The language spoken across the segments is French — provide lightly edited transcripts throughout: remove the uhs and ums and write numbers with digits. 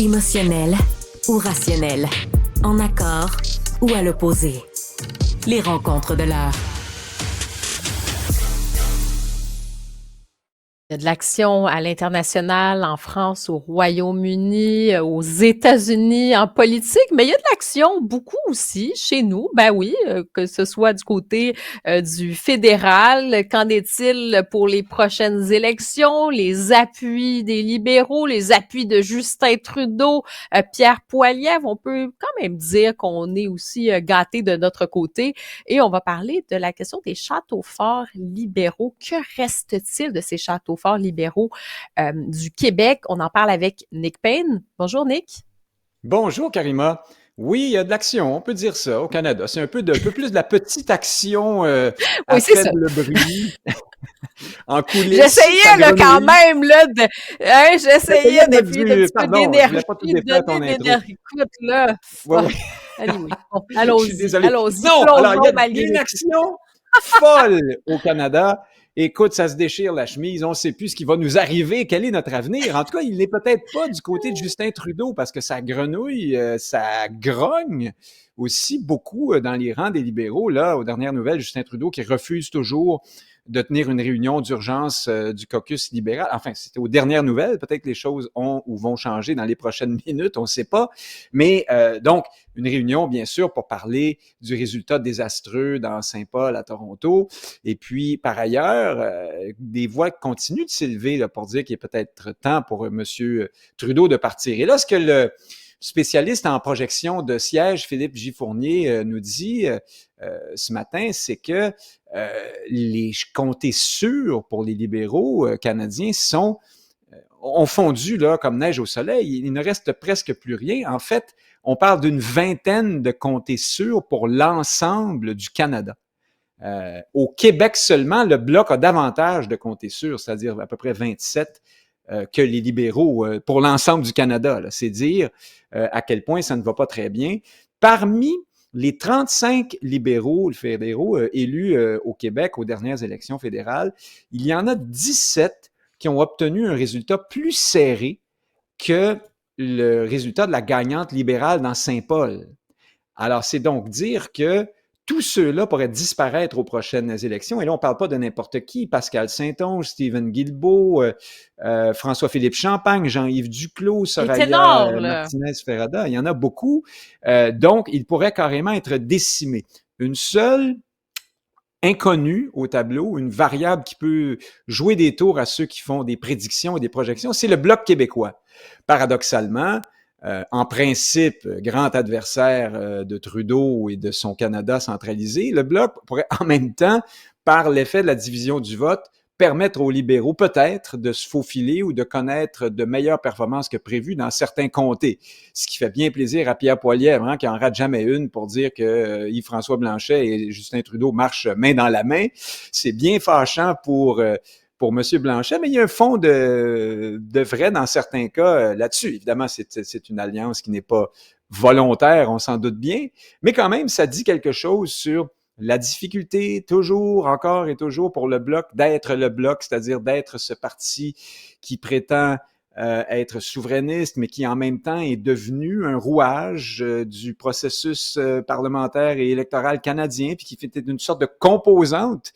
Émotionnel ou rationnel, en accord ou à l'opposé. Les rencontres de l'heure. Il y a de l'action à l'international, en France, au Royaume-Uni, aux États-Unis, en politique, mais il y a de l'action beaucoup aussi chez nous. Ben oui, que ce soit du côté du fédéral. Qu'en est-il pour les prochaines élections, les appuis des libéraux, les appuis de Justin Trudeau, Pierre Poilievre? On peut quand même dire qu'on est aussi gâtés de notre côté. Et on va parler de la question des châteaux forts libéraux. Que reste-t-il de ces châteaux forts libéraux du Québec? On en parle avec Nick Payne. Bonjour, Nick. Bonjour, Karima. Oui, il y a de l'action, on peut dire ça, au Canada. C'est un peu plus de la petite action Oui, à c'est ça. faible bruit, en coulisses, ça J'essayais là, quand grenouille. même là, j'essayais Mettre d'appuyer un petit peu Pardon, je d'énergie, voulais pas tout défaire ton donner de intro. l'énergie. Écoute, là, Oui, oui, anyway. Bon, je suis allons-y, désolé. allons-y, Non, alors plongeons il y a une malgré tout. action folle au Canada. Écoute, ça se déchire la chemise, on ne sait plus ce qui va nous arriver, quel est notre avenir. En tout cas, il n'est peut-être pas du côté de Justin Trudeau parce que ça grenouille, ça grogne aussi beaucoup dans les rangs des libéraux. Là, aux dernières nouvelles, Justin Trudeau qui refuse toujours de tenir une réunion d'urgence du caucus libéral. Enfin, c'était aux dernières nouvelles. Peut-être que les choses ont ou vont changer dans les prochaines minutes, on ne sait pas. Mais donc, une réunion, bien sûr, pour parler du résultat désastreux dans Saint-Paul à Toronto. Et puis, par ailleurs, des voix continuent de s'élever là, pour dire qu'il est peut-être temps pour M. Trudeau de partir. Et là, ce que le spécialiste en projection de sièges, Philippe J. Fournier, nous dit ce matin, c'est que les comtés sûrs pour les libéraux canadiens ont fondu là, comme neige au soleil. Il ne reste presque plus rien. En fait, on parle d'une vingtaine de comtés sûrs pour l'ensemble du Canada. Au Québec seulement, le Bloc a davantage de comtés sûrs, c'est-à-dire à peu près 27 que les libéraux pour l'ensemble du Canada. Là. C'est dire à quel point ça ne va pas très bien. Parmi les 35 libéraux fédéraux élus au Québec aux dernières élections fédérales, il y en a 17 qui ont obtenu un résultat plus serré que le résultat de la gagnante libérale dans Saint-Paul. Alors, c'est donc dire que tous ceux-là pourraient disparaître aux prochaines élections. Et là, on ne parle pas de n'importe qui. Pascal Saint-Onge, Stephen Guilbeault, François-Philippe Champagne, Jean-Yves Duclos, Soraya Martinez-Ferrada. Il y en a beaucoup. Donc, ils pourraient carrément être décimés. Une seule inconnue au tableau, une variable qui peut jouer des tours à ceux qui font des prédictions et des projections, c'est le Bloc québécois. Paradoxalement, en principe, grand adversaire de Trudeau et de son Canada centralisé, le Bloc pourrait en même temps, par l'effet de la division du vote, permettre aux libéraux peut-être de se faufiler ou de connaître de meilleures performances que prévues dans certains comtés. Ce qui fait bien plaisir à Pierre Poilievre, hein, qui en rate jamais une pour dire que Yves-François Blanchet et Justin Trudeau marchent main dans la main. C'est bien fâchant pour M. Blanchet, mais il y a un fond de vrai dans certains cas là-dessus. Évidemment, c'est une alliance qui n'est pas volontaire, on s'en doute bien, mais quand même, ça dit quelque chose sur la difficulté, toujours, encore et toujours, pour le Bloc, d'être le Bloc, c'est-à-dire d'être ce parti qui prétend être souverainiste, mais qui en même temps est devenu un rouage du processus parlementaire et électoral canadien, puis qui fait une sorte de composante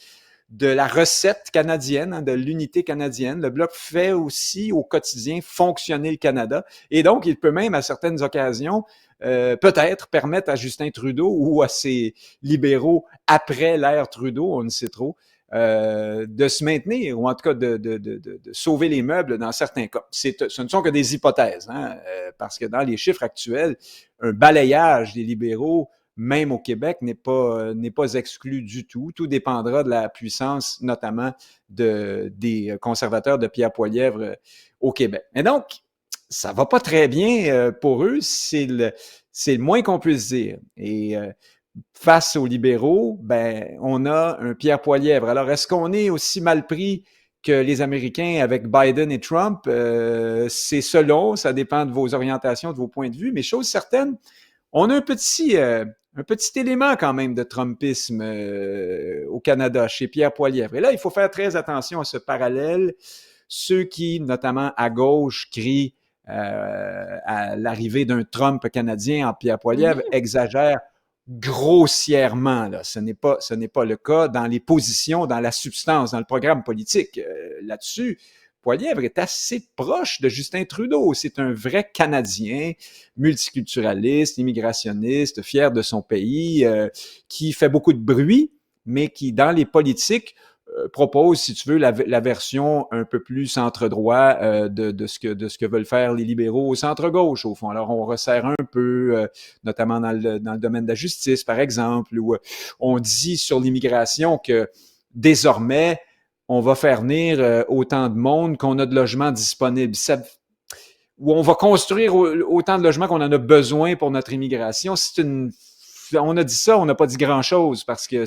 de la recette canadienne, hein, de l'unité canadienne. Le Bloc fait aussi au quotidien fonctionner le Canada. Et donc, il peut même, à certaines occasions, peut-être permettre à Justin Trudeau ou à ses libéraux après l'ère Trudeau, on ne sait trop, de se maintenir ou en tout cas de sauver les meubles dans certains cas. Ce ne sont que des hypothèses, hein, parce que dans les chiffres actuels, un balayage des libéraux même au Québec, n'est pas exclu du tout. Tout dépendra de la puissance, notamment des conservateurs de Pierre Poilievre au Québec. Et donc, ça va pas très bien pour eux, c'est le moins qu'on puisse dire. Et face aux libéraux, ben, on a un Pierre Poilievre. Alors, est-ce qu'on est aussi mal pris que les Américains avec Biden et Trump? C'est selon, ça dépend de vos orientations, de vos points de vue, mais chose certaine, on a un petit élément quand même de trumpisme au Canada, chez Pierre Poilievre. Et là, il faut faire très attention à ce parallèle. Ceux qui, notamment à gauche, crient à l'arrivée d'un Trump canadien en Pierre Poilievre exagère grossièrement. Là. Ce n'est pas le cas dans les positions, dans la substance, dans le programme politique. Là-dessus, Poilievre est assez proche de Justin Trudeau. C'est un vrai Canadien, multiculturaliste, immigrationniste, fier de son pays, qui fait beaucoup de bruit, mais qui, dans les politiques, propose, si tu veux, la version un peu plus centre-droit de ce que veulent faire les libéraux au centre-gauche, au fond. Alors, on resserre un peu, notamment dans le domaine de la justice, par exemple, où on dit sur l'immigration que désormais, on va faire venir autant de monde qu'on a de logements disponibles. Où on va construire autant de logements qu'on en a besoin pour notre immigration. On a dit ça, on n'a pas dit grand-chose parce que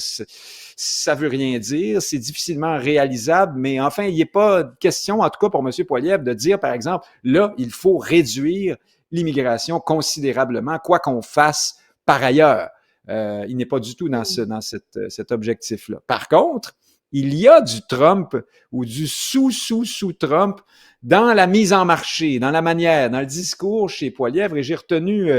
ça veut rien dire, c'est difficilement réalisable, mais enfin, il n'est pas question, en tout cas pour M. Poilievre, de dire, par exemple, là, il faut réduire l'immigration considérablement, quoi qu'on fasse par ailleurs. Il n'est pas du tout dans cet objectif-là. Par contre, il y a du Trump ou du sous-Trump dans la mise en marché, dans la manière, dans le discours chez Poilievre, et j'ai retenu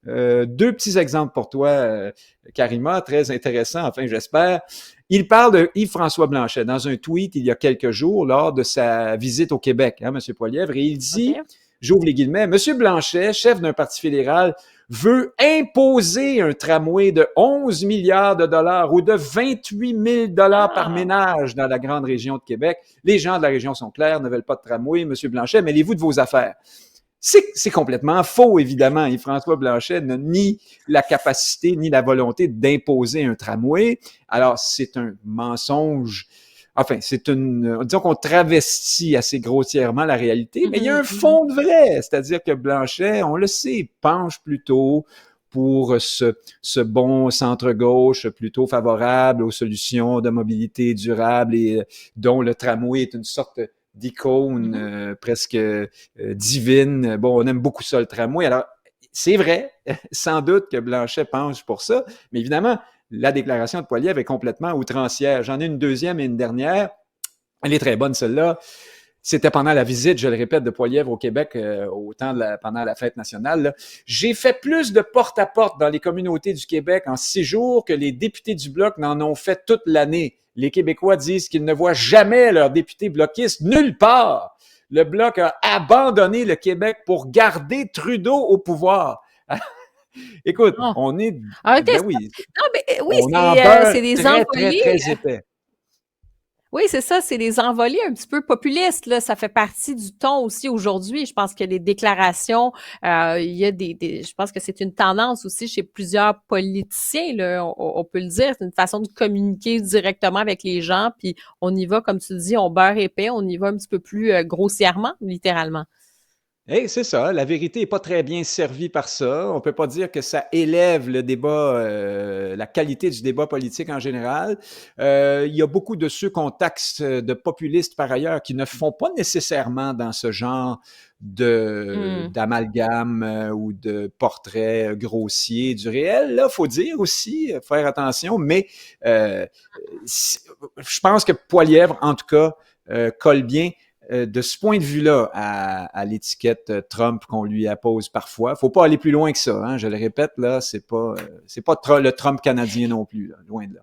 deux petits exemples pour toi, Karima, très intéressants, enfin, j'espère. Il parle de Yves-François Blanchet dans un tweet il y a quelques jours lors de sa visite au Québec, M. Poilievre, et il dit, j'ouvre les guillemets, M. Blanchet, chef d'un parti fédéral, veut imposer un tramway de 11 milliards de dollars ou de 28 000 dollars par ménage dans la grande région de Québec. Les gens de la région sont clairs, ne veulent pas de tramway. M. Blanchet, mêlez-vous de vos affaires. C'est complètement faux, évidemment. Yves-François Blanchet n'a ni la capacité ni la volonté d'imposer un tramway. Alors, c'est un mensonge. Enfin, disons qu'on travestit assez grossièrement la réalité, mais il y a un fond de vrai. C'est-à-dire que Blanchet, on le sait, penche plutôt pour ce bon centre-gauche plutôt favorable aux solutions de mobilité durable et dont le tramway est une sorte d'icône presque divine. Bon, on aime beaucoup ça, le tramway. Alors, c'est vrai, sans doute que Blanchet penche pour ça, mais évidemment, la déclaration de Poilievre est complètement outrancière. J'en ai une deuxième et une dernière. Elle est très bonne, celle-là. C'était pendant la visite, je le répète, de Poilievre au Québec pendant la fête nationale. Là. J'ai fait plus de porte-à-porte dans les communautés du Québec en 6 jours que les députés du Bloc n'en ont fait toute l'année. Les Québécois disent qu'ils ne voient jamais leurs députés bloquistes nulle part. Le Bloc a abandonné le Québec pour garder Trudeau au pouvoir. Écoute, on est... Ben oui, non, mais, oui, c'est des envolées. Très épais. Oui, c'est ça, c'est des envolées un petit peu populistes. Là. Ça fait partie du ton aussi aujourd'hui. Je pense que les déclarations, il y a je pense que c'est une tendance aussi chez plusieurs politiciens. Là, on peut le dire, c'est une façon de communiquer directement avec les gens. Puis on y va, comme tu dis, on beurre épais, on y va un petit peu plus grossièrement, littéralement. Hey, c'est ça, la vérité n'est pas très bien servie par ça. On ne peut pas dire que ça élève le débat, la qualité du débat politique en général. Il y a beaucoup de ceux qu'on taxe de populistes par ailleurs qui ne font pas nécessairement dans ce genre d'amalgame ou de portrait grossier du réel. Là, il faut dire aussi, faire attention, mais je pense que Poilievre, en tout cas, colle bien de ce point de vue-là à l'étiquette Trump qu'on lui appose parfois. Faut pas aller plus loin que ça, hein, je le répète, là, c'est pas le Trump canadien non plus, là, loin de là.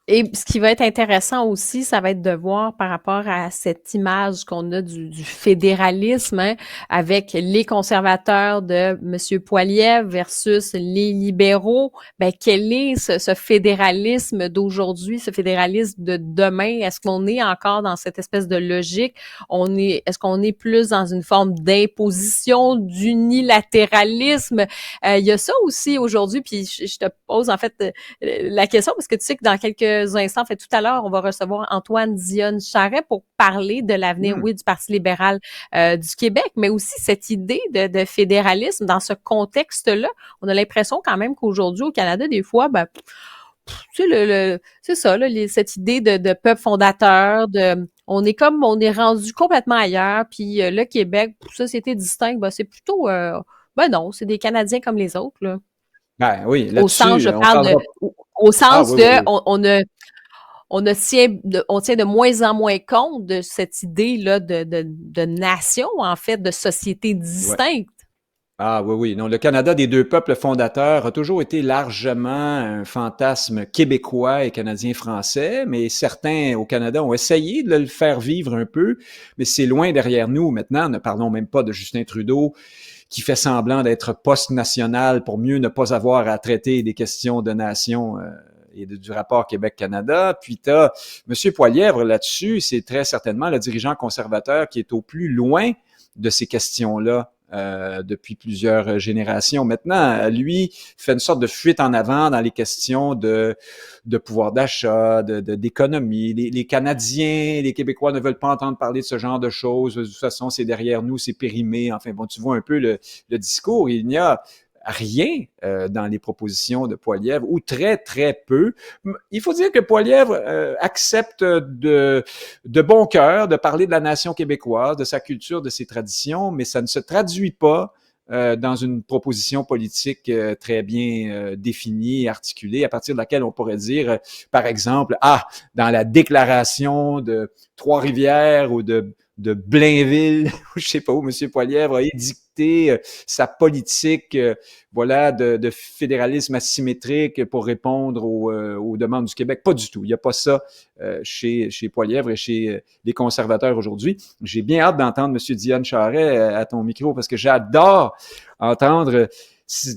Et ce qui va être intéressant aussi, ça va être de voir par rapport à cette image qu'on a du fédéralisme, hein, avec les conservateurs de M. Poilievre versus les libéraux. Ben, quel est ce fédéralisme d'aujourd'hui, ce fédéralisme de demain? Est-ce qu'on est encore dans cette espèce de logique? Est-ce qu'on est plus dans une forme d'imposition, d'unilatéralisme? Il y a ça aussi aujourd'hui, puis je te pose en fait la question parce que tu sais que dans quelques instants, en fait, tout à l'heure, on va recevoir Antoine Dionne-Charret pour parler de l'avenir, oui, du Parti libéral du Québec, mais aussi cette idée de fédéralisme dans ce contexte-là. On a l'impression quand même qu'aujourd'hui, au Canada, des fois, ben, tu sais, c'est ça, là, cette idée de peuple fondateur, on est rendu complètement ailleurs, puis le Québec, société distincte, ben, c'est plutôt, ben non, c'est des Canadiens comme les autres, là. Ben oui, au sens, je parle au sens de, on tient de moins en moins compte de cette idée-là de nation, en fait, de société Ouais. distincte. Ah oui, oui. Non, le Canada des deux peuples fondateurs a toujours été largement un fantasme québécois et canadien-français, mais certains au Canada ont essayé de le faire vivre un peu, mais c'est loin derrière nous. Maintenant, ne parlons même pas de Justin Trudeau qui fait semblant d'être post-national pour mieux ne pas avoir à traiter des questions de nation. Et du rapport Québec-Canada. Puis tu as M. Poilievre là-dessus, c'est très certainement le dirigeant conservateur qui est au plus loin de ces questions-là depuis plusieurs générations. Maintenant, lui fait une sorte de fuite en avant dans les questions de pouvoir d'achat, d'économie. Les Canadiens, les Québécois ne veulent pas entendre parler de ce genre de choses. De toute façon, c'est derrière nous, c'est périmé. Enfin, bon, tu vois un peu le discours. Il n'y a rien dans les propositions de Poilievre, ou très, très peu. Il faut dire que Poilievre accepte de bon cœur de parler de la nation québécoise, de sa culture, de ses traditions, mais ça ne se traduit pas dans une proposition politique très bien définie et articulée, à partir de laquelle on pourrait dire, par exemple, dans la déclaration de Trois-Rivières ou de Blainville, je sais pas où, M. Poilievre a édicté sa politique voilà, de fédéralisme asymétrique pour répondre aux demandes du Québec. Pas du tout. Il n'y a pas ça chez Poilievre et chez les conservateurs aujourd'hui. J'ai bien hâte d'entendre M. Diane Charest à ton micro parce que j'adore entendre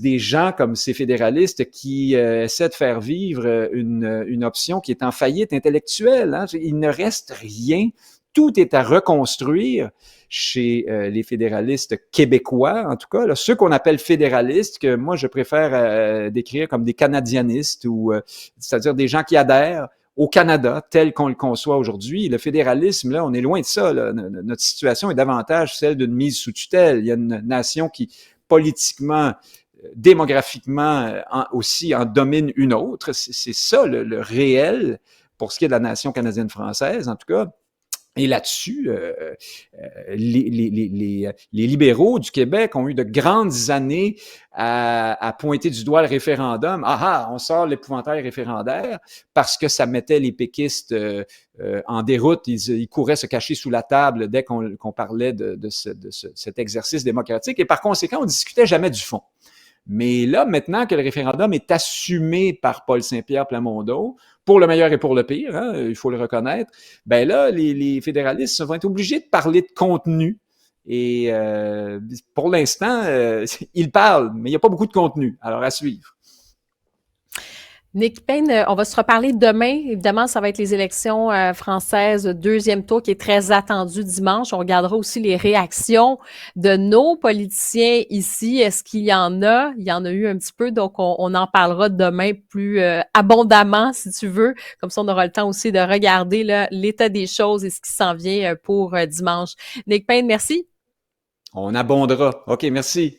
des gens comme ces fédéralistes qui essaient de faire vivre une option qui est en faillite intellectuelle. Hein. Il ne reste rien. Tout est à reconstruire chez les fédéralistes québécois, en tout cas, là, ceux qu'on appelle fédéralistes, que moi je préfère décrire comme des canadianistes, ou c'est-à-dire des gens qui adhèrent au Canada tel qu'on le conçoit aujourd'hui. Le fédéralisme, là, on est loin de ça. Là. Notre situation est davantage celle d'une mise sous tutelle. Il y a une nation qui, politiquement, démographiquement aussi en domine une autre. C'est ça le réel pour ce qui est de la nation canadienne-française, en tout cas. Et là-dessus, les libéraux du Québec ont eu de grandes années à pointer du doigt le référendum. On sort l'épouvantail référendaire parce que ça mettait les péquistes en déroute. Ils couraient se cacher sous la table dès qu'on parlait de cet exercice démocratique. Et par conséquent, on discutait jamais du fond. Mais là, maintenant que le référendum est assumé par Paul Saint-Pierre Plamondon, pour le meilleur et pour le pire, hein, il faut le reconnaître, ben là, les fédéralistes vont être obligés de parler de contenu. Et pour l'instant, ils parlent, mais il n'y a pas beaucoup de contenu. Alors, à suivre. Nick Payne, on va se reparler demain. Évidemment, ça va être les élections françaises, deuxième tour qui est très attendu dimanche. On regardera aussi les réactions de nos politiciens ici. Est-ce qu'il y en a? Il y en a eu un petit peu, donc on en parlera demain plus abondamment, si tu veux. Comme ça, on aura le temps aussi de regarder là, l'état des choses et ce qui s'en vient pour dimanche. Nick Payne, merci. On abondera. OK, merci.